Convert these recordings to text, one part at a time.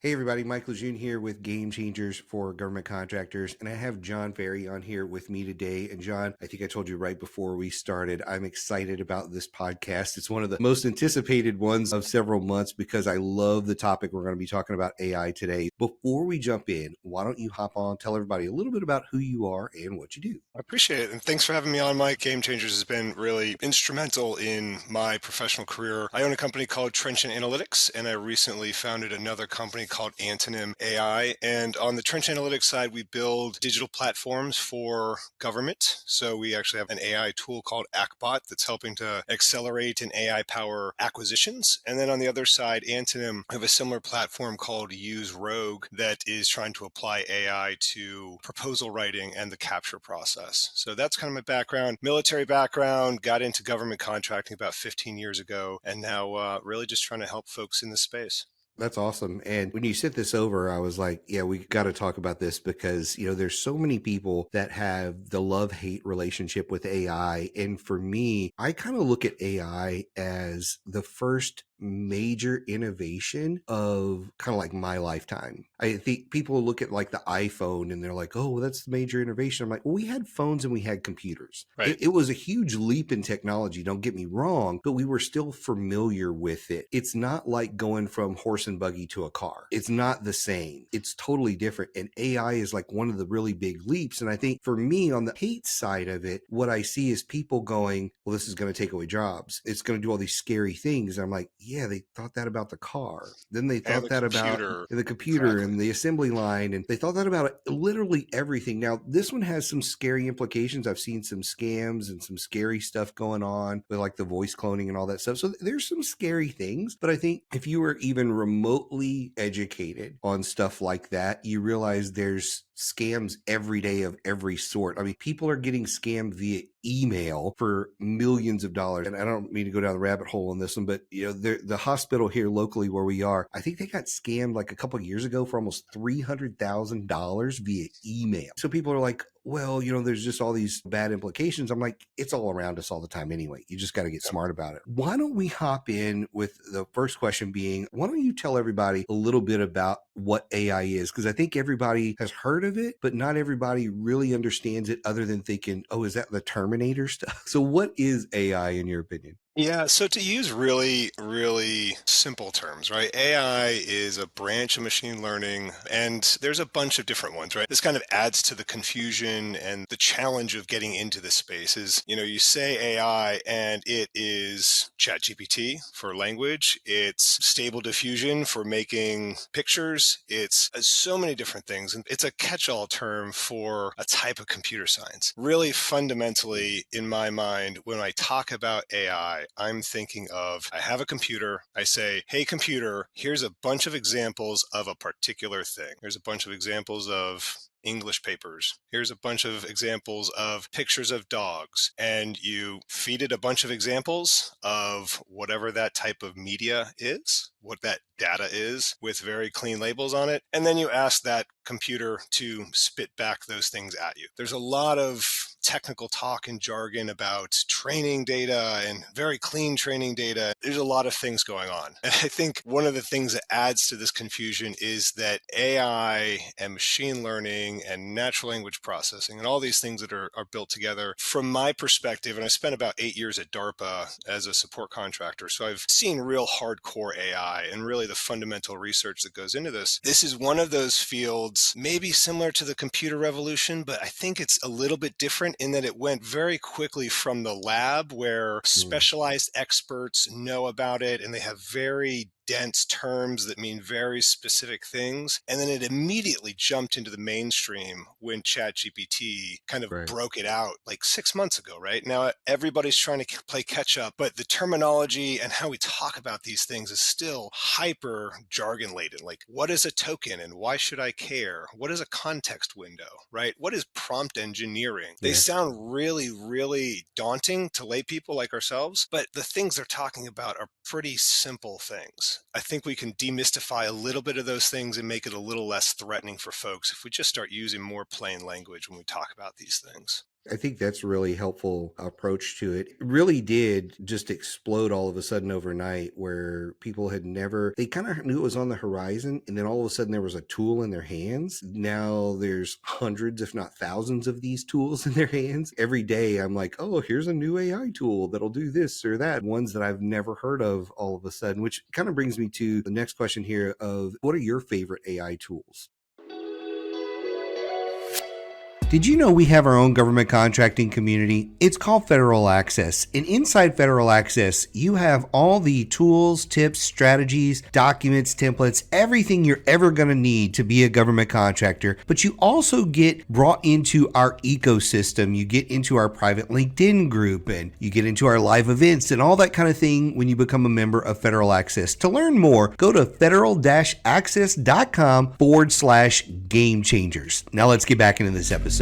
Hey everybody, Mike Lejeune here with Game Changers for Government Contractors, and I have John Ferry on here with me today. And John, I think I told you right before we started, I'm excited about this podcast. It's one of the most anticipated ones of several months because I love the topic. We're going to be talking about AI today. Before we jump in, why don't you hop on, tell everybody a little bit about who you are and what you do? I appreciate it. And thanks for having me on, Mike. Game Changers has been really instrumental in my professional career. I own a company called Trenchant Analytics, and I recently founded another company called Antonym AI. And on the Trenchant Analytics side, we build digital platforms for government. So we actually have an AI tool called ActBot that's helping to accelerate and AI power acquisitions. And then on the other side, Antonym, we have a similar platform called Use Rogue that is trying to apply AI to proposal writing and the capture process. So that's kind of my background, military background, got into government contracting about 15 years ago, and now really just trying to help folks in this space. That's awesome. And when you sent this over, I was like, yeah, we got to talk about this because, there's so many people that have the love-hate relationship with AI. And for me, I kind of look at AI as the first major innovation of kind of like my lifetime. I think people look at like the iPhone and they're like, oh, well, that's the major innovation. I'm like, well, we had phones and we had computers. Right. It was a huge leap in technology, don't get me wrong, but we were still familiar with it. It's not like going from horse and buggy to a car. It's not the same. It's totally different. And AI is like one of the really big leaps. And I think for me on the hate side of it, what I see is people going, well, this is going to take away jobs. It's going to do all these scary things. I'm like, yeah, they thought that about the car. Then they And thought the that about computer. the computer Exactly. and the assembly line. And they thought that about literally everything. Now, this one has some scary implications. I've seen some scams and some scary stuff going on with like the voice cloning and all that stuff. So there's some scary things. But I think if you were even remotely educated on stuff like that, you realize there's scams every day of every sort. I mean, people are getting scammed via email for millions of dollars. And I don't mean to go down the rabbit hole on this one, but the hospital here locally where we are, I think they got scammed like a couple of years ago for almost $300,000 via email. So people are like, well, there's just all these bad implications. I'm like, it's all around us all the time anyway. You just got to get Yep. smart about it. Why don't we hop in with the first question being, why don't you tell everybody a little bit about what AI is? Because I think everybody has heard of it, but not everybody really understands it other than thinking, oh, is that the Terminator stuff? So what is AI in your opinion? Yeah, so to use really, really simple terms, right? AI is a branch of machine learning, and there's a bunch of different ones, right? This kind of adds to the confusion and the challenge of getting into this space is, you say AI and it is ChatGPT for language, it's Stable Diffusion for making pictures, it's so many different things, and it's a catch-all term for a type of computer science. Really fundamentally, in my mind, when I talk about AI, I'm thinking of I have a computer. I say, hey, computer, here's a bunch of examples of a particular thing. Here's a bunch of examples of English papers. Here's a bunch of examples of pictures of dogs. And you feed it a bunch of examples of whatever that type of media is, what that data is, with very clean labels on it. And then you ask that computer to spit back those things at you. There's a lot of technical talk and jargon about training data and very clean training data. There's a lot of things going on. And I think one of the things that adds to this confusion is that AI and machine learning and natural language processing and all these things that are built together, from my perspective, and I spent about 8 years at DARPA as a support contractor, so I've seen real hardcore AI and really the fundamental research that goes into this. This is one of those fields, maybe similar to the computer revolution, but I think it's a little bit different in that it went very quickly from the lab where Mm, specialized experts know about it and they have very dense terms that mean very specific things. And then it immediately jumped into the mainstream when ChatGPT kind of right. broke it out like 6 months ago, right? Now everybody's trying to play catch up, but the terminology and how we talk about these things is still hyper jargon laden. Like, what is a token and why should I care? What is a context window, right? What is prompt engineering? They Yes. sound really, really daunting to lay people like ourselves, but the things they're talking about are pretty simple things. I think we can demystify a little bit of those things and make it a little less threatening for folks if we just start using more plain language when we talk about these things. I think that's a really helpful approach to it. It really did just explode all of a sudden overnight where people had never, they kind of knew it was on the horizon. And then all of a sudden there was a tool in their hands. Now there's hundreds, if not thousands of these tools in their hands. Every day I'm like, oh, here's a new AI tool that'll do this or that. Ones that I've never heard of all of a sudden, which kind of brings me to the next question here of what are your favorite AI tools? Did you know we have our own government contracting community? It's called Federal Access. And inside Federal Access, you have all the tools, tips, strategies, documents, templates, everything you're ever going to need to be a government contractor. But you also get brought into our ecosystem. You get into our private LinkedIn group and you get into our live events and all that kind of thing when you become a member of Federal Access. To learn more, go to federal-access.com/game changers. Now let's get back into this episode.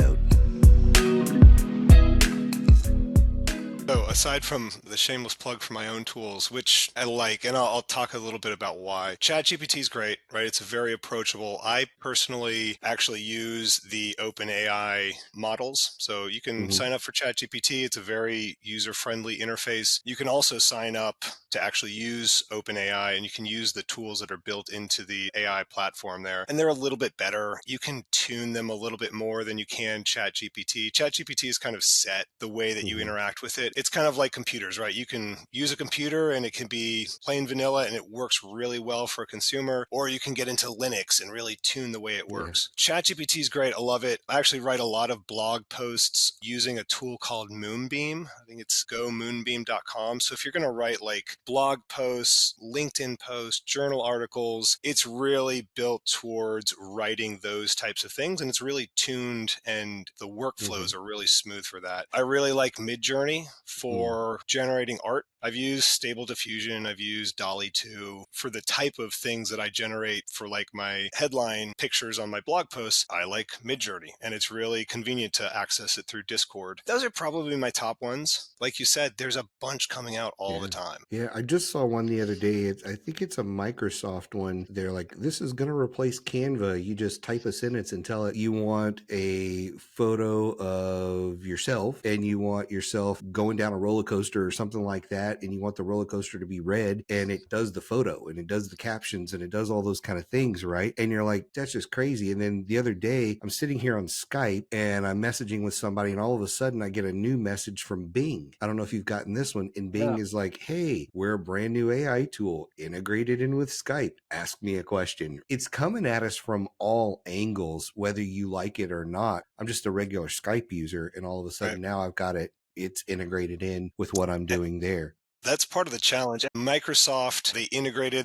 So aside from the shameless plug for my own tools, which I like, and I'll talk a little bit about why. ChatGPT is great, right? It's very approachable. I personally actually use the OpenAI models. So you can Mm-hmm. sign up for ChatGPT. It's a very user-friendly interface. You can also sign up to actually use OpenAI, and you can use the tools that are built into the AI platform there. And they're a little bit better. You can tune them a little bit more than you can ChatGPT. ChatGPT is kind of set the way that you Mm-hmm. interact with it. It's kind of like computers, right? You can use a computer and it can be plain vanilla and it works really well for a consumer, or you can get into Linux and really tune the way it Yeah. works. ChatGPT is great. I love it. I actually write a lot of blog posts using a tool called Moonbeam. I think it's gomoonbeam.com. So if you're going to write like blog posts, LinkedIn posts, journal articles, it's really built towards writing those types of things. And it's really tuned and the Mm-hmm. workflows are really smooth for that. I really like Midjourney for generating art. I've used Stable Diffusion, I've used Dolly 2 for the type of things that I generate for like my headline pictures on my blog posts. I like Midjourney and it's really convenient to access it through Discord. Those are probably my top ones. Like you said, there's a bunch coming out all the Yeah. time. Yeah, I just saw one the other day. I think it's a Microsoft one. They're like, this is going to replace Canva. You just type a sentence and tell it you want a photo of yourself and you want yourself going down a roller coaster or something like that. And you want the roller coaster to be red and it does the photo and it does the captions and it does all those kind of things, right? And you're like, that's just crazy. And then the other day, I'm sitting here on Skype and I'm messaging with somebody and all of a sudden I get a new message from Bing. I don't know if you've gotten this one. And Bing is like, hey, we're a brand new AI tool integrated in with Skype. Ask me a question. It's coming at us from all angles, whether you like it or not. I'm just a regular Skype user, and all of a Right. sudden now I've got it. It's integrated in with what I'm doing there. That's part of the challenge. Microsoft,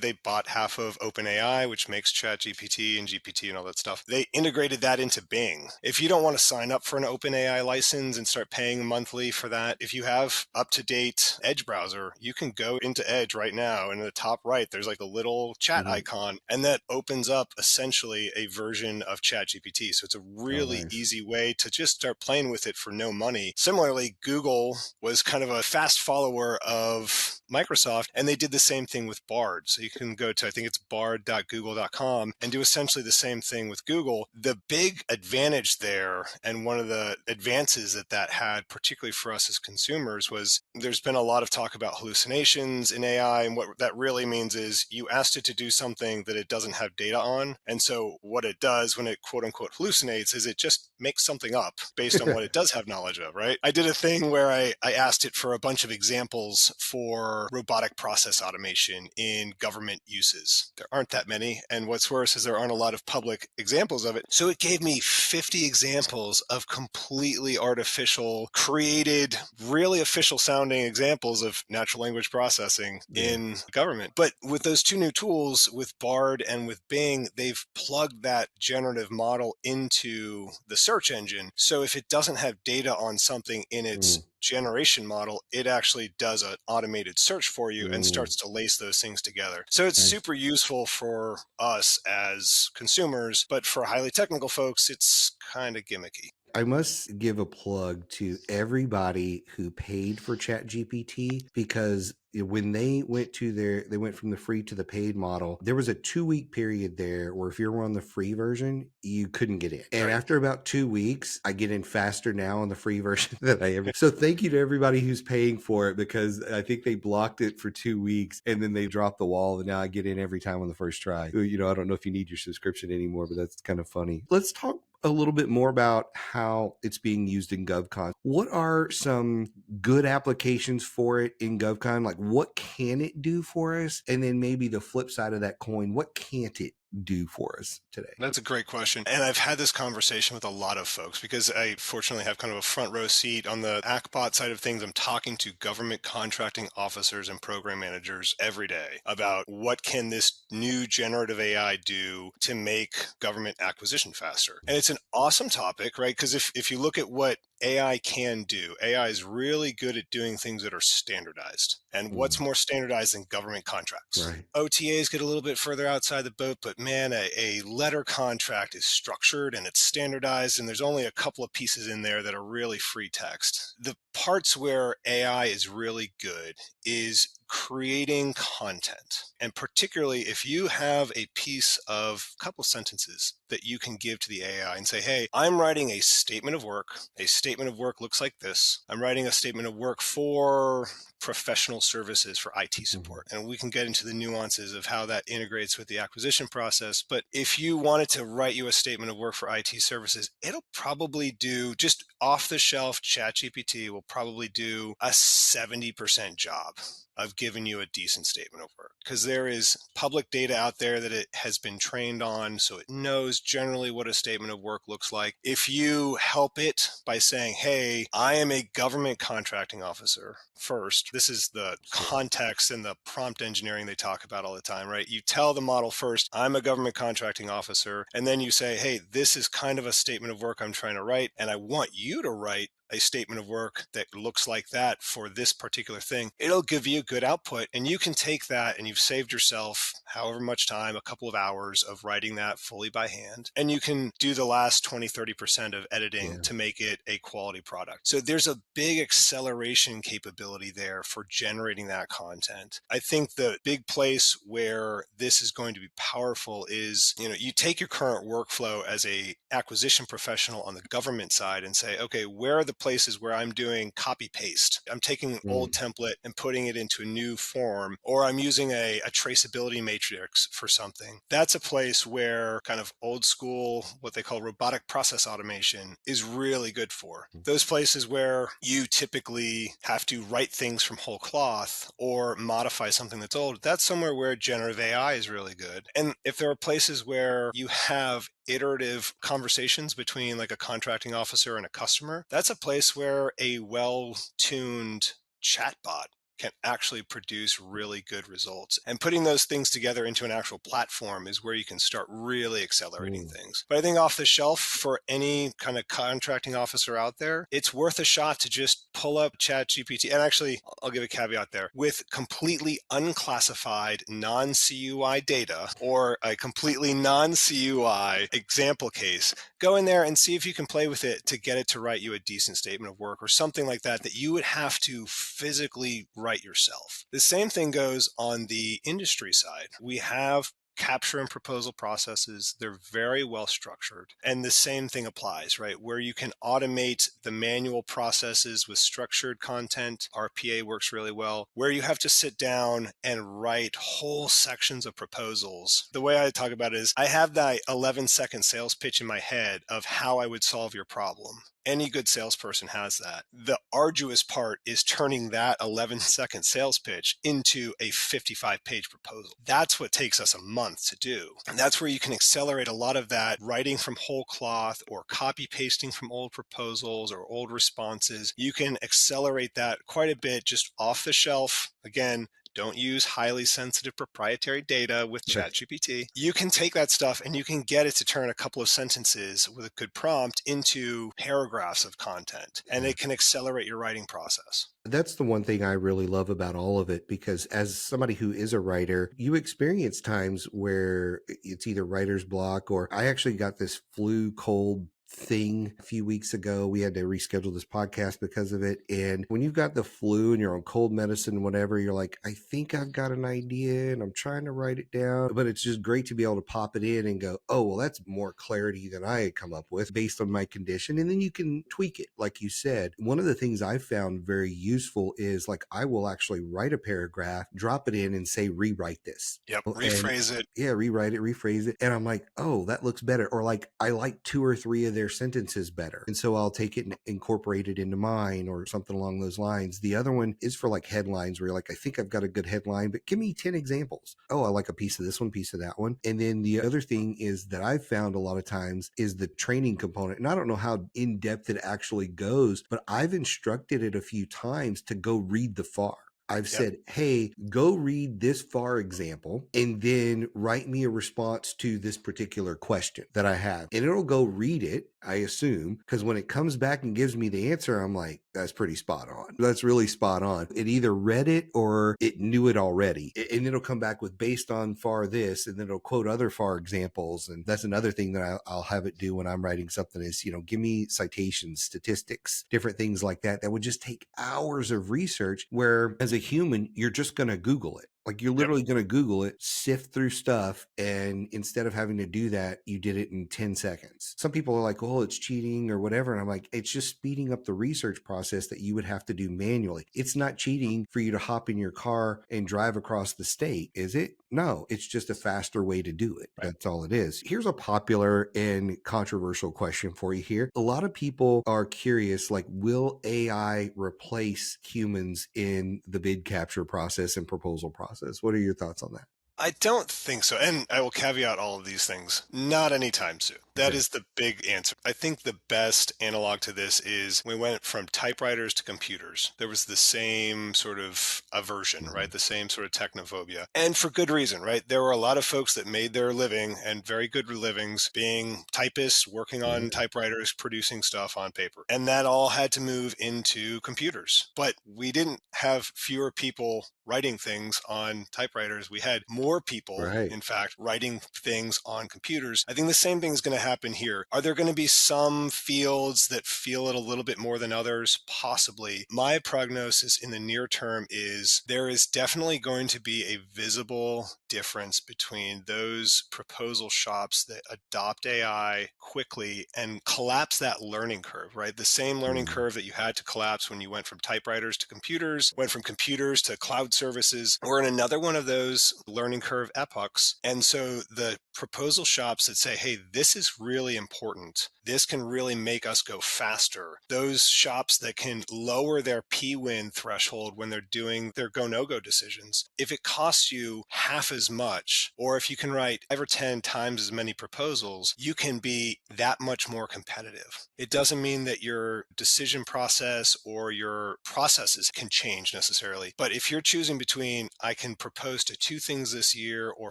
they bought half of OpenAI, which makes ChatGPT and GPT and all that stuff. They integrated that into Bing. If you don't want to sign up for an OpenAI license and start paying monthly for that, if you have up-to-date Edge browser, you can go into Edge right now, and in the top right, there's like a little chat Mm-hmm. icon, and that opens up essentially a version of ChatGPT. So it's a Oh, really nice. easy way to just start playing with it for no money. Similarly, Google was kind of a fast follower of Microsoft, and they did the same thing with Bard. So you can go to, I think it's bard.google.com, and do essentially the same thing with Google. The big advantage there, and one of the advances that that had, particularly for us as consumers, was there's been a lot of talk about hallucinations in AI. And what that really means is you asked it to do something that it doesn't have data on. And so what it does when it quote unquote hallucinates is it just makes something up based on what it does have knowledge of, right? I did a thing where I asked it for a bunch of examples for robotic process automation in government uses. There aren't that many. And what's worse is there aren't a lot of public examples of it. So it gave me 50 examples of completely artificial, created, really official sounding examples of natural language processing Yeah. in government. But with those two new tools, with Bard and with Bing, they've plugged that generative model into the search engine. So if it doesn't have data on something in Mm, its generation model, it actually does an automated search for you and mm, starts to lace those things together. So it's nice. super useful for us as consumers, but for highly technical folks, it's kind of gimmicky. I must give a plug to everybody who paid for ChatGPT because when they went from the free to the paid model, there was a 2 week period there where if you were on the free version, you couldn't get in. And Right. after about 2 weeks, I get in faster now on the free version than I ever. So thank you to everybody who's paying for it, because I think they blocked it for 2 weeks and then they dropped the wall, and now I get in every time on the first try. I don't know if you need your subscription anymore, but that's kind of funny. Let's talk a little bit more about how it's being used in GovCon. What are some good applications for it in GovCon? Like, what can it do for us? And then maybe the flip side of that coin, what can't it do for us today? That's a great question. And I've had this conversation with a lot of folks because I fortunately have kind of a front row seat on the ACBOT side of things. I'm talking to government contracting officers and program managers every day about what can this new generative AI do to make government acquisition faster. And it's an awesome topic, right? Because if you look at what AI can do, AI is really good at doing things that are standardized. And what's more standardized than government contracts? Right. OTAs get a little bit further outside the boat, but man, a letter contract is structured and it's standardized, and there's only a couple of pieces in there that are really free text. The parts where AI is really good is creating content. And particularly if you have a piece of a couple sentences that you can give to the AI and say, hey, I'm writing a statement of work. A statement of work looks like this. I'm writing a statement of work for professional services for IT support. And we can get into the nuances of how that integrates with the acquisition process. But if you wanted to write you a statement of work for IT services, it'll probably do, just off the shelf, ChatGPT will probably do a 70% job of giving you a decent statement of work, because there is public data out there that it has been trained on, so it knows generally what a statement of work looks like. If you help it by saying, hey, I am a government contracting officer first, this is the context and the prompt engineering they talk about all the time, right? You tell the model first, I'm a government contracting officer, and then you say, hey, this is kind of a statement of work I'm trying to write, and I want you to write a statement of work that looks like that for this particular thing. It'll give you good output, and you can take that and you've saved yourself however much time, a couple of hours of writing that fully by hand, and you can do the last 20-30% of editing to make it a quality product. So there's a big acceleration capability there for generating that content. I think the big place where this is going to be powerful is, you take your current workflow as a acquisition professional on the government side and say, okay, where are the places where I'm doing copy paste? I'm taking an old template and putting it into a new form, or I'm using a traceability matrix for something. That's a place where kind of old school, what they call robotic process automation, is really good for. Those places where you typically have to write things from whole cloth or modify something that's old, that's somewhere where generative AI is really good. And if there are places where you have iterative conversations between like a contracting officer and a customer, that's a place where a well-tuned chatbot can actually produce really good results. And putting those things together into an actual platform is where you can start really accelerating things. But I think off the shelf, for any kind of contracting officer out there, it's worth a shot to just pull up ChatGPT. And actually, I'll give a caveat there. With completely unclassified non-CUI data or a completely non-CUI example case, go in there and see if you can play with it to get it to write you a decent statement of work or something like that that you would have to physically write yourself. The same thing goes on the industry side. We have capture and proposal processes. They're very well structured. And the same thing applies, right? Where you can automate the manual processes with structured content. RPA works really well. Where you have to sit down and write whole sections of proposals. The way I talk about it is I have that 11-second sales pitch in my head of how I would solve your problem. Any good salesperson has that. The arduous part is turning that 11-second sales pitch into a 55-page proposal. That's what takes us a month to do. And that's where you can accelerate a lot of that writing from whole cloth or copy pasting from old proposals or old responses. You can accelerate that quite a bit just off the shelf. Again, don't use highly sensitive proprietary data with ChatGPT. You can take that stuff and you can get it to turn a couple of sentences with a good prompt into paragraphs of content, and it can accelerate your writing process. That's the one thing I really love about all of it, because as somebody who is a writer, you experience times where it's either writer's block, or I actually got this flu cold thing a few weeks ago. We had to reschedule this podcast because of it. And when you've got the flu and you're on cold medicine, whatever, you're like, I think I've got an idea and I'm trying to write it down. But it's just great to be able to pop it in and go, oh, well, that's more clarity than I had come up with based on my condition. And then you can tweak it. Like you said, one of the things I've found very useful is like I will actually write a paragraph, drop it in and say, rewrite this. Yep. And Rephrase it. yeah, rewrite it, rephrase it. And I'm like, oh, that looks better. Or like, I like 2 or 3 of their sentences better. And so I'll take it and incorporate it into mine or something along those lines. The other one is for like headlines where you're like, I think I've got a good headline, but give me 10 examples. Oh, I like a piece of this one, piece of that one. And then the other thing is that I've found a lot of times is the training component. And I don't know how in depth it actually goes, but I've instructed it a few times to go read the FAR. I've Yep. said, hey, go read this FAR example and then write me a response to this particular question that I have. And it'll go read it, I assume, because when it comes back and gives me the answer, I'm like, that's pretty spot on. That's really spot on. It either read it or it knew it already. And it'll come back with based on FAR this, and then it'll quote other FAR examples. And that's another thing that I'll have it do when I'm writing something is, give me citations, statistics, different things like that. That would just take hours of research where as a human, you're just going to Google it. Like you're Yep. literally going to Google it, sift through stuff. And instead of having to do that, you did it in 10 seconds. Some people are like, oh, it's cheating or whatever. And I'm like, it's just speeding up the research process that you would have to do manually. It's not cheating for you to hop in your car and drive across the state, is it? No, it's just a faster way to do it. Right. That's all it is. Here's a popular and controversial question for you here. A lot of people are curious, like, will AI replace humans in the bid capture process and proposal process? What are your thoughts on that? I don't think so. And I will caveat all of these things. Not anytime soon. That Okay. is the big answer. I think the best analog to this is we went from typewriters to computers. There was the same sort of aversion, right? The same sort of technophobia. And for good reason, right? There were a lot of folks that made their living and very good livings being typists, working on Yeah. typewriters, producing stuff on paper. And that all had to move into computers. But we didn't have fewer people writing things on typewriters. We had more people, Right. in fact, writing things on computers. I think the same thing is going to happen here. Are there going to be some fields that feel it a little bit more than others? Possibly. My prognosis in the near term is there is definitely going to be a visible difference between those proposal shops that adopt AI quickly and collapse that learning curve, right? The same learning Mhm. curve that you had to collapse when you went from typewriters to computers, went from computers to cloud services. We're in another one of those learning curve epochs. And so the proposal shops that say, hey, this is really important, this can really make us go faster. Those shops that can lower their P-win threshold when they're doing their go-no-go decisions. If it costs you half as much, or if you can write ever 10 times as many proposals, you can be that much more competitive. It doesn't mean that your decision process or your processes can change necessarily. But if you're choosing between, I can propose to 2 things this year or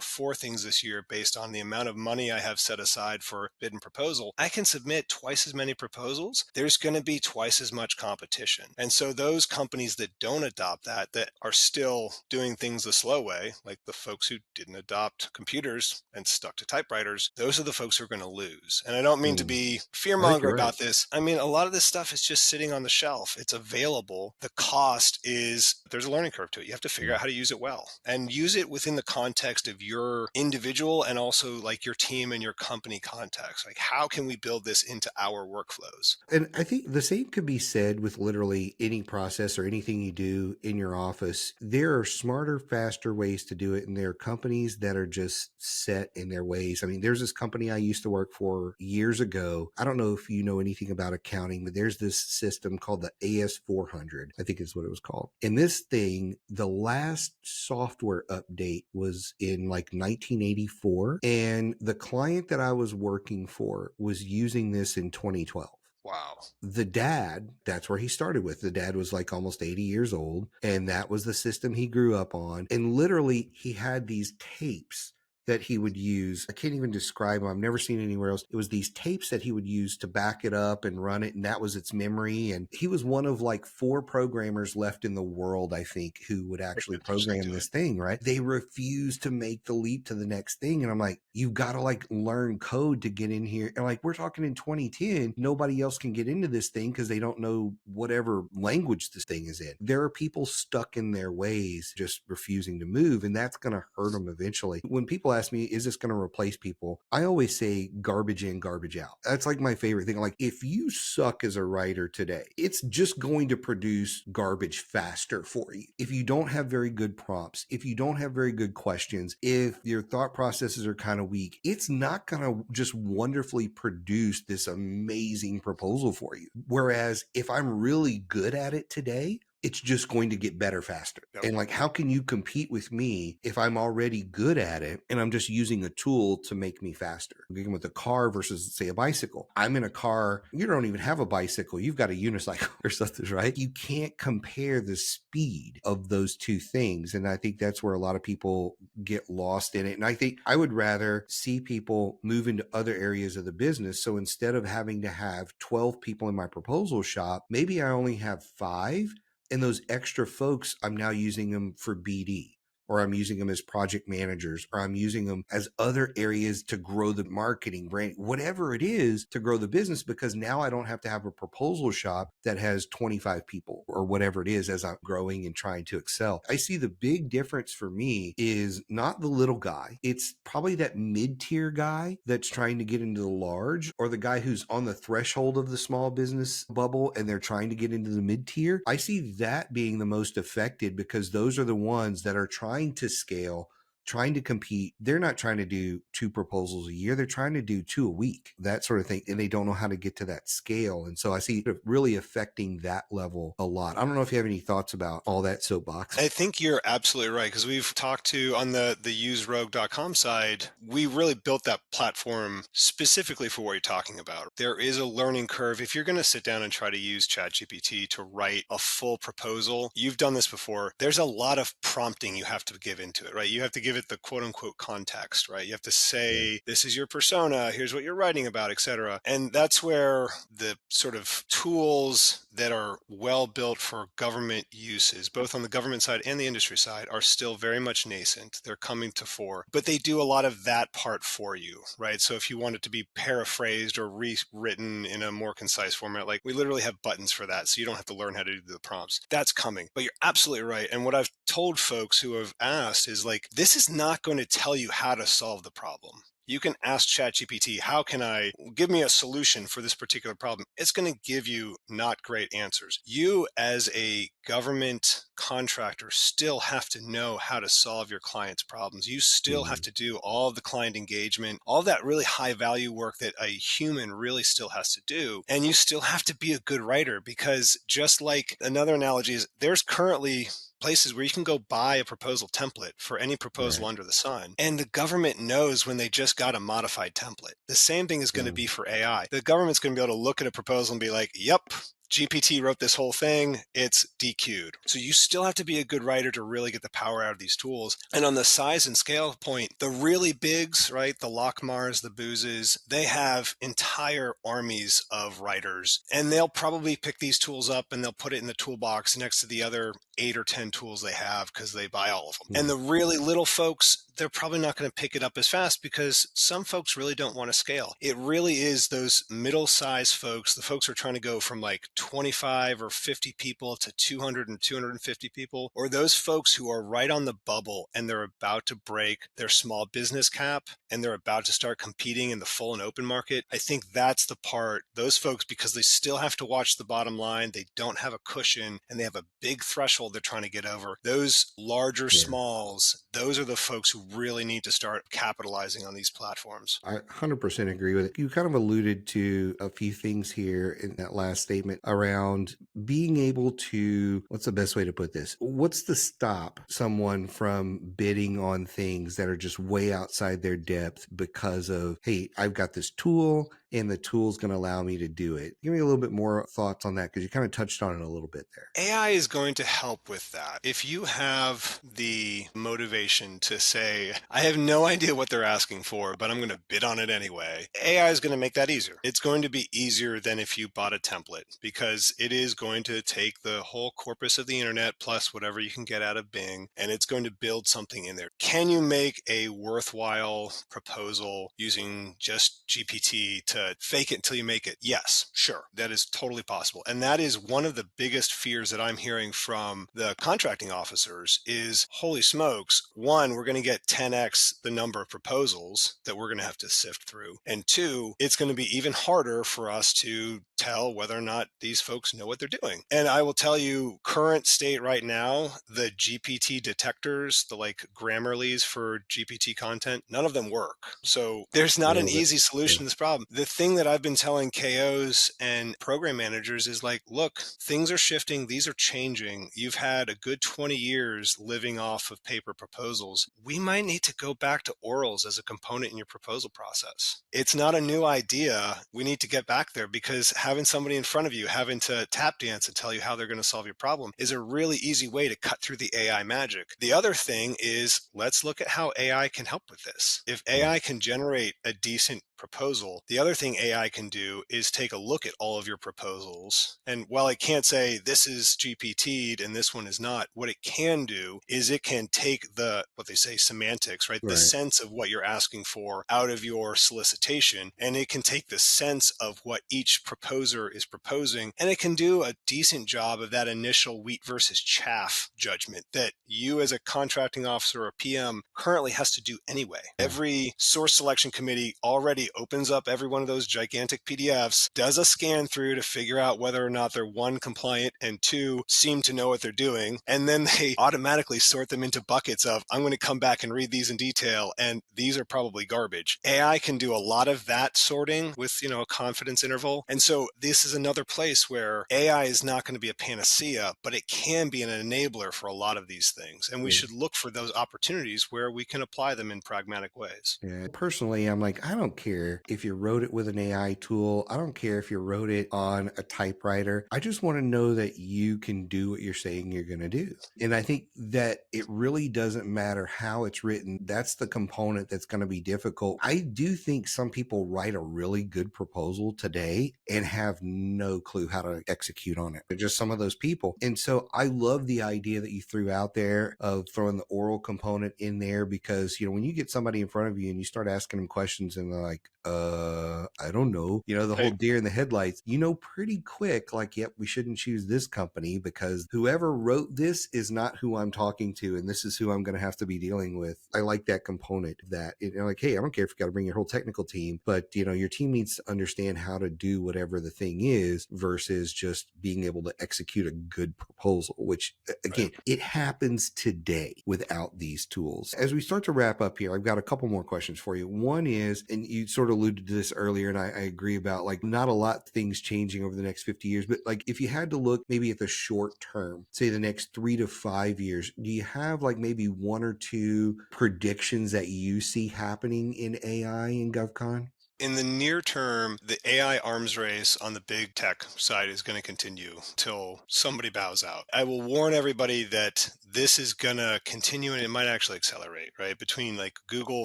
4 things this year based on the amount of money I have set aside for bid and proposal, I can submit twice as many proposals. There's going to be twice as much competition. And so those companies that don't adopt that, that are still doing things the slow way, like the folks who didn't adopt computers and stuck to typewriters, those are the folks who are going to lose. And I don't mean to Mm. be I think fearmonger you're right. about this. I mean, a lot of this stuff is just sitting on the shelf. It's available. The cost is there's a learning curve to it. You have to figure Mm. out how to use it well and use it within the context of your individual and also like your team and your company context. Like, how can we build this into our workflows? And I think the same could be said with literally any process or anything you do in your office. There are smarter, faster ways to do it. And there are companies that are just set in their ways. I mean, there's this company I used to work for years ago. I don't know if you know anything about accounting, but there's this system called the AS400, I think is what it was called. And this thing, the last software update was in like 1984. And the client that I was working for was using this in 2012. Wow. The dad, that's where he started with. The dad was like almost 80 years old, and that was the system he grew up on. And literally, he had these tapes that he would use. I can't even describe them. I've never seen anywhere else. It was these tapes that he would use to back it up and run it, and that was its memory. And he was one of like 4 programmers left in the world, I think, who would actually Contractors program do it. this thing, right? They refuse to make the leap to the next thing. And I'm like, you've got to like learn code to get in here. And like, we're talking in 2010, nobody else can get into this thing because they don't know whatever language this thing is in. There are people stuck in their ways, just refusing to move, and that's going to hurt them eventually. When people ask me, is this going to replace people? I always say garbage in, garbage out. That's like my favorite thing. Like, if you suck as a writer today, it's just going to produce garbage faster for you. If you don't have very good prompts, if you don't have very good questions, if your thought processes are kind of weak, it's not going to just wonderfully produce this amazing proposal for you. Whereas if I'm really good at it today, it's just going to get better faster. Yep. And like, how can you compete with me if I'm already good at it and I'm just using a tool to make me faster? Again, with a car versus, say, a bicycle. I'm in a car, you don't even have a bicycle, you've got a unicycle or something, right? You can't compare the speed of those two things. And I think that's where a lot of people get lost in it. And I think I would rather see people move into other areas of the business. So instead of having to have 12 people in my proposal shop, maybe I only have 5. And those extra folks, I'm now using them for BD, or I'm using them as project managers, or I'm using them as other areas to grow the marketing brand, whatever it is to grow the business, because now I don't have to have a proposal shop that has 25 people or whatever it is as I'm growing and trying to excel. I see the big difference for me is not the little guy. It's probably that mid-tier guy that's trying to get into the large, or the guy who's on the threshold of the small business bubble and they're trying to get into the mid-tier. I see that being the most affected because those are the ones that are trying to scale, trying to compete. They're not trying to do 2 proposals a year. They're trying to do 2 a week, that sort of thing. And they don't know how to get to that scale. And so I see it really affecting that level a lot. I don't know if you have any thoughts about all that soapbox. I think you're absolutely right, because we've talked to on the userogue.com side, we really built that platform specifically for what you're talking about. There is a learning curve. If you're going to sit down and try to use ChatGPT to write a full proposal, you've done this before. There's a lot of prompting you have to give into it, right? You have to give it the quote unquote context, right? You have to say, this is your persona, here's what you're writing about, etc. And that's where the sort of tools that are well built for government uses, both on the government side and the industry side, are still very much nascent. They're coming to fore, but they do a lot of that part for you, right? So if you want it to be paraphrased or rewritten in a more concise format, like we literally have buttons for that, so you don't have to learn how to do the prompts. That's coming. But you're absolutely right. And what I've told folks who have asked is like, this is not going to tell you how to solve the problem. You can ask ChatGPT, how can I give me a solution for this particular problem? It's going to give you not great answers. You, as a government contractor, still have to know how to solve your client's problems. You still have to do all of the client engagement, all that really high value work that a human really still has to do. And you still have to be a good writer, because just like another analogy is, there's currently places where you can go buy a proposal template for any proposal under the sun. And the government knows when they just got a modified template. The same thing is going to be for AI. The government's going to be able to look at a proposal and be like, yep, GPT wrote this whole thing, it's DQ'd. So you still have to be a good writer to really get the power out of these tools. And on the size and scale point, the really bigs, right, the Lockmars, the Boozes, they have entire armies of writers, and they'll probably pick these tools up and they'll put it in the toolbox next to the other 8 or 10 tools they have because they buy all of them. And the really little folks, they're probably not going to pick it up as fast because some folks really don't want to scale. It really is those middle-sized folks, the folks who are trying to go from like 25 or 50 people to 200 and 250 people, or those folks who are right on the bubble and they're about to break their small business cap and they're about to start competing in the full and open market. I think that's the part, those folks, because they still have to watch the bottom line, they don't have a cushion, and they have a big threshold they're trying to get over. Those larger smalls, those are the folks who really need to start capitalizing on these platforms. I 100% agree with it. You kind of alluded to a few things here in that last statement around being able to, what's the best way to put this? What's to stop someone from bidding on things that are just way outside their depth because of, hey, I've got this tool and the tool's going to allow me to do it. Give me a little bit more thoughts on that because you kind of touched on it a little bit there. AI is going to help with that. If you have the motivation to say, I have no idea what they're asking for, but I'm going to bid on it anyway, AI is going to make that easier. It's going to be easier than if you bought a template because it is going to take the whole corpus of the internet plus whatever you can get out of Bing, and it's going to build something in there. Can you make a worthwhile proposal using just GPT to fake it until you make it? Yes, sure. That is totally possible. And that is one of the biggest fears that I'm hearing from the contracting officers is, holy smokes, one, we're going to get 10x the number of proposals that we're going to have to sift through. And two, it's going to be even harder for us to tell whether or not these folks know what they're doing. And I will tell you, current state right now, the GPT detectors, the like Grammarly's for GPT content, none of them work. So there's not an Nailed it. easy solution Yeah. to this problem. The thing that I've been telling KOs and program managers is like, look, things are shifting. These are changing. You've had a good 20 years living off of paper proposals. We might need to go back to orals as a component in your proposal process. It's not a new idea. We need to get back there because having somebody in front of you, having to tap dance and tell you how they're going to solve your problem is a really easy way to cut through the AI magic. The other thing is, let's look at how AI can help with this. If Yeah. AI can generate a decent proposal, the other thing AI can do is take a look at all of your proposals. And while it can't say this is GPT'd and this one is not, what it can do is it can take the, what they say, semantics, right? The Right. sense of what you're asking for out of your solicitation. And it can take the sense of what each proposer is proposing. And it can do a decent job of that initial wheat versus chaff judgment that you as a contracting officer or PM currently has to do anyway. Yeah. Every source selection committee already opens up every one of those gigantic PDFs, does a scan through to figure out whether or not they're one, compliant, and two, seem to know what they're doing. And then they automatically sort them into buckets of, I'm going to come back and read these in detail, and these are probably garbage. AI can do a lot of that sorting with, a confidence interval. And so this is another place where AI is not going to be a panacea, but it can be an enabler for a lot of these things. And we Yeah. should look for those opportunities where we can apply them in pragmatic ways. Yeah. Personally, I'm like, I don't care if you wrote it with an AI tool. I don't care if you wrote it on a typewriter. I just want to know that you can do what you're saying you're going to do. And I think that it really doesn't matter how it's written. That's the component that's going to be difficult. I do think some people write a really good proposal today and have no clue how to execute on it. They're just some of those people. And so I love the idea that you threw out there of throwing the oral component in there because, when you get somebody in front of you and you start asking them questions and they're like, I don't know, the whole Right. deer in the headlights, pretty quick, like, yep, we shouldn't choose this company because whoever wrote this is not who I'm talking to. And this is who I'm going to have to be dealing with. I like that component of that. Like, hey, I don't care if you got to bring your whole technical team, but your team needs to understand how to do whatever the thing is versus just being able to execute a good proposal, which again, Right. it happens today without these tools. As we start to wrap up here, I've got a couple more questions for you. One is, and you sort of alluded to this earlier, and I agree about like not a lot of things changing over the next 50 years, but like if you had to look maybe at the short term, say the next 3 to 5 years, do you have like maybe one or two predictions that you see happening in AI in GovCon? In the near term, the AI arms race on the big tech side is going to continue till somebody bows out. I will warn everybody that this is going to continue and it might actually accelerate, right? Between like Google,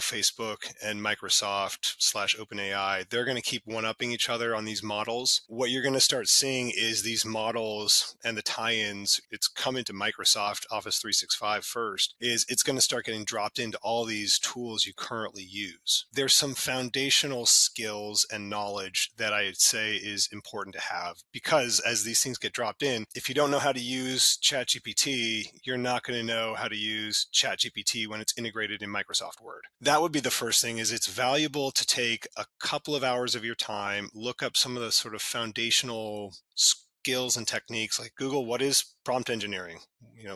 Facebook, and Microsoft slash OpenAI, they're going to keep one-upping each other on these models. What you're going to start seeing is these models and the tie-ins, it's coming to Microsoft Office 365 first, is it's going to start getting dropped into all these tools you currently use. There's some foundational skills and knowledge that I'd say is important to have because as these things get dropped in, if you don't know how to use ChatGPT, you're not going to know how to use ChatGPT when it's integrated in Microsoft Word. That would be the first thing. Is it's valuable to take a couple of hours of your time, look up some of the sort of foundational skills and techniques like Google, what is prompt engineering.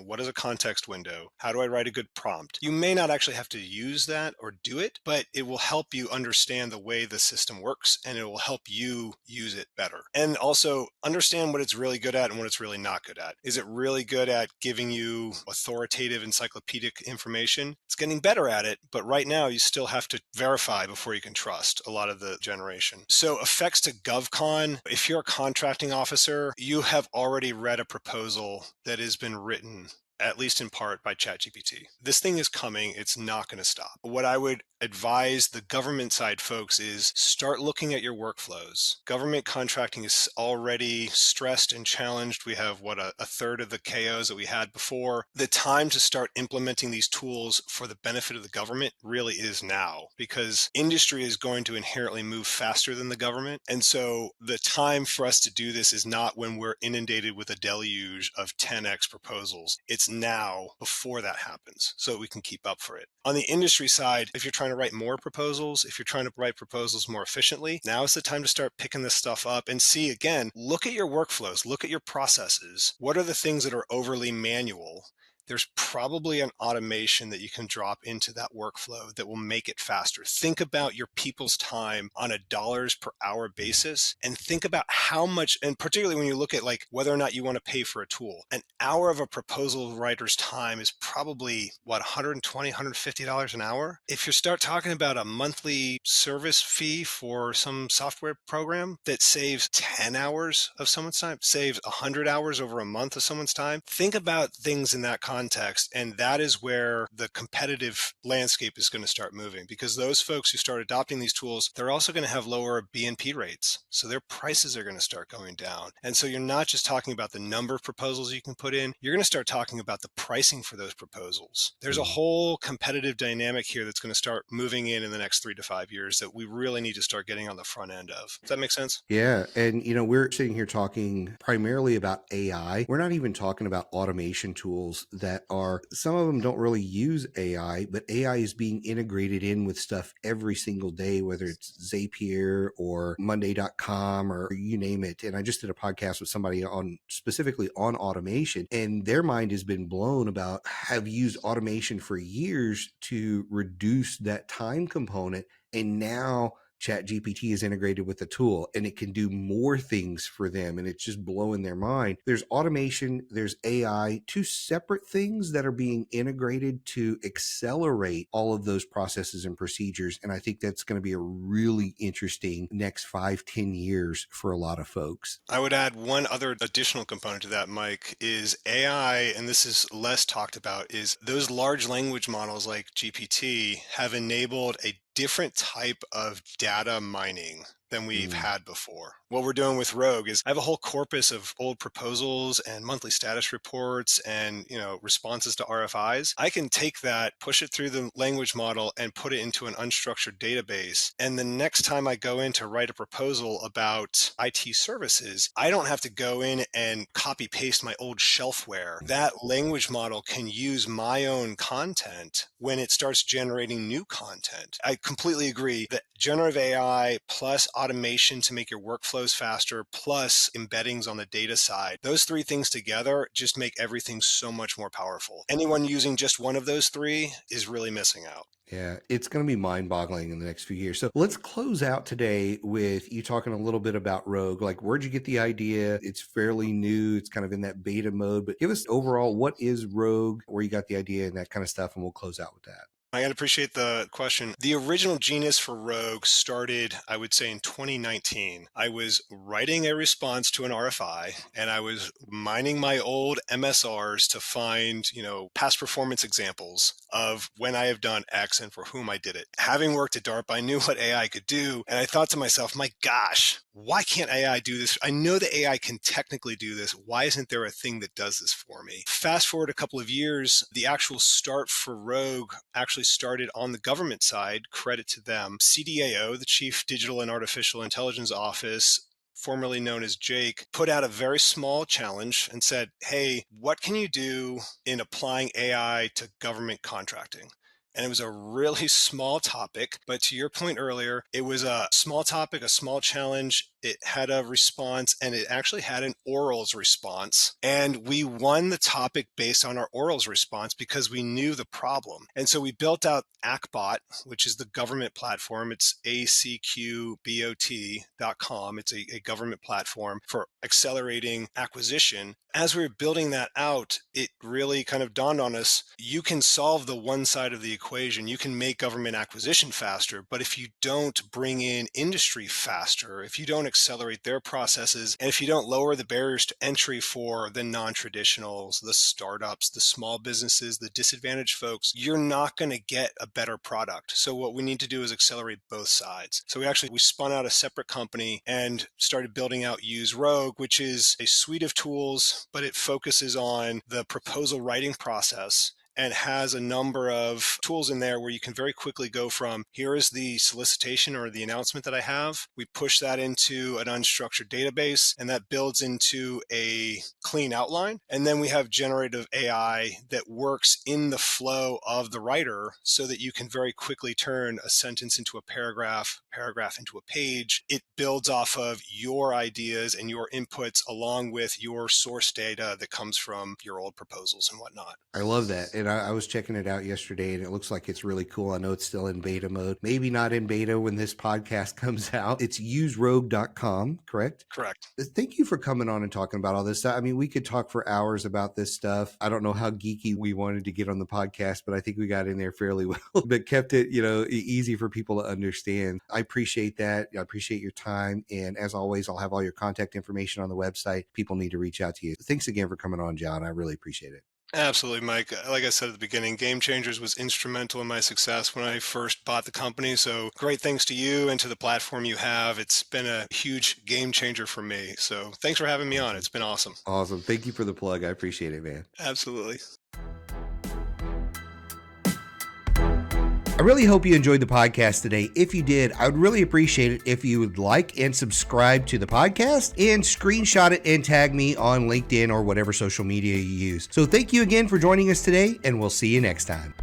What is a context window? How do I write a good prompt? You may not actually have to use that or do it, but it will help you understand the way the system works, and it will help you use it better. And also understand what it's really good at and what it's really not good at. Is it really good at giving you authoritative encyclopedic information? It's getting better at it, but right now you still have to verify before you can trust a lot of the generation. So effects to GovCon, if you're a contracting officer, you have already read a proposal that has been written, at least in part, by ChatGPT. This thing is coming. It's not going to stop. What I would advise the government side folks is start looking at your workflows. Government contracting is already stressed and challenged. We have a third of the KOs that we had before. The time to start implementing these tools for the benefit of the government really is now, because industry is going to inherently move faster than the government. And so the time for us to do this is not when we're inundated with a deluge of 10x proposals. It's now, before that happens, so we can keep up for it. On the industry side, if you're trying to write more proposals, if you're trying to write proposals more efficiently, now is the time to start picking this stuff up and see, again, look at your workflows, look at your processes. What are the things that are overly manual? There's probably an automation that you can drop into that workflow that will make it faster. Think about your people's time on a dollars per hour basis, and think about how much, and particularly when you look at like whether or not you want to pay for a tool. An hour of a proposal writer's time is probably what, $120, $150 an hour. If you start talking about a monthly service fee for some software program that saves 10 hours of someone's time, saves 100 hours over a month of someone's time, think about things in that context. And that is where the competitive landscape is going to start moving, because those folks who start adopting these tools, they're also going to have lower BNP rates. So their prices are going to start going down. And so you're not just talking about the number of proposals you can put in, you're going to start talking about the pricing for those proposals. There's a whole competitive dynamic here that's going to start moving in the next 3 to 5 years that we really need to start getting on the front end of. Does that make sense? Yeah. And, we're sitting here talking primarily about AI. We're not even talking about automation tools that some of them don't really use AI, but AI is being integrated in with stuff every single day, whether it's Zapier or Monday.com or you name it. And I just did a podcast with somebody specifically on automation, and their mind has been blown about have used automation for years to reduce that time component. And now ChatGPT is integrated with the tool and it can do more things for them. And it's just blowing their mind. There's automation, there's AI, two separate things that are being integrated to accelerate all of those processes and procedures. And I think that's going to be a really interesting next 5-10 years for a lot of folks. I would add one other additional component to that, Mike, is AI, and this is less talked about, is those large language models like GPT have enabled a different type of data mining than we've had before. What we're doing with Rogue is I have a whole corpus of old proposals and monthly status reports and, responses to RFIs. I can take that, push it through the language model and put it into an unstructured database. And the next time I go in to write a proposal about IT services, I don't have to go in and copy paste my old shelfware. That language model can use my own content when it starts generating new content. I completely agree that generative AI plus automation to make your workflows faster, plus embeddings on the data side, those three things together just make everything so much more powerful. Anyone using just one of those three is really missing out. Yeah, it's going to be mind-boggling in the next few years. So let's close out today with you talking a little bit about Rogue. Like, where'd you get the idea? It's fairly new. It's kind of in that beta mode, but give us overall, what is Rogue, where you got the idea and that kind of stuff, and we'll close out with that. I appreciate the question. The original genius for Rogue started, I would say, in 2019. I was writing a response to an RFI, and I was mining my old MSRs to find, past performance examples of when I have done X and for whom I did it. Having worked at DARPA, I knew what AI could do, and I thought to myself, my gosh, why can't AI do this? I know that AI can technically do this. Why isn't there a thing that does this for me? Fast forward a couple of years, the actual start for Rogue actually started on the government side, credit to them. CDAO, the Chief Digital and Artificial Intelligence Office, formerly known as Jake, put out a very small challenge and said, hey, what can you do in applying AI to government contracting? And it was a really small topic, but to your point earlier, it was a small topic, a small challenge. it had a response, and it actually had an orals response. And we won the topic based on our orals response because we knew the problem. And so we built out ACBot, which is the government platform. It's acqbot.com. It's a government platform for accelerating acquisition. As we were building that out, it really kind of dawned on us, you can solve the one side of the equation. You can make government acquisition faster, but if you don't bring in industry faster, if you don't accelerate their processes, and if you don't lower the barriers to entry for the non-traditionals, the startups, the small businesses, the disadvantaged folks, you're not going to get a better product. So what we need to do is accelerate both sides. So we spun out a separate company and started building out Use Rogue, which is a suite of tools, but it focuses on the proposal writing process and has a number of tools in there where you can very quickly go from, here is the solicitation or the announcement that I have. We push that into an unstructured database, and that builds into a clean outline. And then we have generative AI that works in the flow of the writer so that you can very quickly turn a sentence into a paragraph into a page. It builds off of your ideas and your inputs along with your source data that comes from your old proposals and whatnot. I love that. And I was checking it out yesterday, and it looks like it's really cool. I know it's still in beta mode. Maybe not in beta when this podcast comes out. It's userogue.com, correct? Correct. Thank you for coming on and talking about all this stuff. I mean, we could talk for hours about this stuff. I don't know how geeky we wanted to get on the podcast, but I think we got in there fairly well, but kept it, easy for people to understand. I appreciate that. I appreciate your time. And as always, I'll have all your contact information on the website. People need to reach out to you. Thanks again for coming on, John. I really appreciate it. Absolutely, Mike. Like I said at the beginning, Game Changers was instrumental in my success when I first bought the company. So great thanks to you and to the platform you have. It's been a huge game changer for me. So thanks for having me on. It's been awesome. Awesome. Thank you for the plug. I appreciate it, man. Absolutely. I really hope you enjoyed the podcast today. If you did, I would really appreciate it if you would like and subscribe to the podcast and screenshot it and tag me on LinkedIn or whatever social media you use. So thank you again for joining us today, and we'll see you next time.